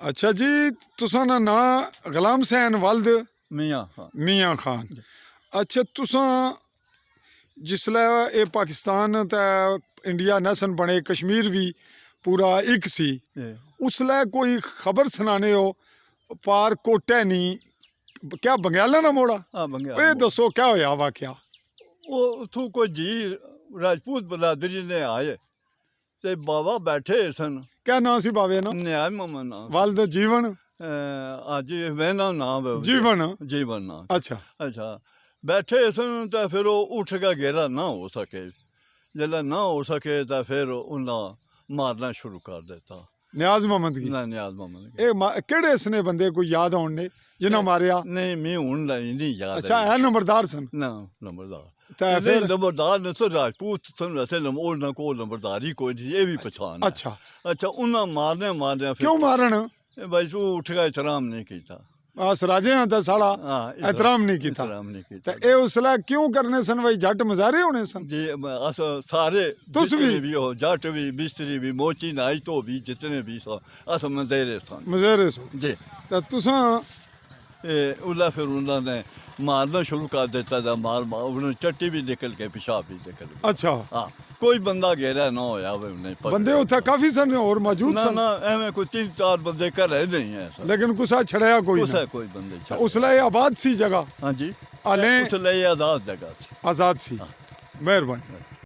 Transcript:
अच्छा जी, तुसां दा नां गुलाम हुसैन वल्द मियाँ खां। मियाँ खान। अच्छा, तुसां जिसलै एह् पाकिस्तान ते इंडिया नेशन बने, कश्मीर भी पूरा इक सी, उसलै कोई खबर सनाने हो पार कोटे नी, क्या बंगाला ना मोड़ा? हाँ बंगाल एह् मोड़। दसो क्या होया वाकया? वो उथों कोई जी राजपूत बरादरी ने आए ते बाबा बैठे सन। क्या नाम सी बावे ना? न्याय मोहम्मद नाम सी। वल्द जीवन? अज मैना नाम है उसदा। जीवन? जीवन नाम। अच्छा अच्छा बैठे सन तो फिर वो उठ के घेरा ना हो सके। जिसलै ना हो सके तो फिर उन्हें मारना शुरू कर दिता। नियाज मोहम्मद की? ना न्याज मोहम्मद की। केड़े इसने बंदे कोई याद होने ने जिन्हें मारिया? नहीं मैं हूँ नहीं याद। अच्छा, है नंबरदार सन? ना नंबरदार ते नहीं फिर? नंबरदार ने तो राजपूत सन वैसे उन्होंने को नंबरदारी कोई नहीं, ये भी पहचान है। अच्छा, अच्छा उन्हें मारने फिर क्यों मारन? भाई तू उठ का एहतराम नहीं किया। अस राजे हां ते साढ़ा हाँ एहतराम नहीं कीता। एहतराम नहीं ते किया। ए उसलै क्यों करने सन भाई? जट मजारे होने सन? जी अस सारे तुस जितने भी? भी हो जट भी बिस्तरी भी मोची नाई तो भी जितने भी सो अस मजेरे सन मजेरे सो। जी। ते तुसां उसलै फिर उन्होंने मारना शुरू कर दिता था। मार उन्होंने चट्टी भी निकल के पेशाब भी निकल गया। अच्छा, हाँ कोई बंदा घेरा ना होया उन्हें बंदे उत्थे काफी सन और मौजूद ना सन? ना एवं कोई 3-4 बंदे घरे नहीं है सर। लेकिन कुसा छड़या कोई कुछ ना? है कोई बंदे ते उसलै एह् आबाद सी जगह? हाँ जी हालें उसलै आजाद जगह सी। आजाद सी। मेहरबानी।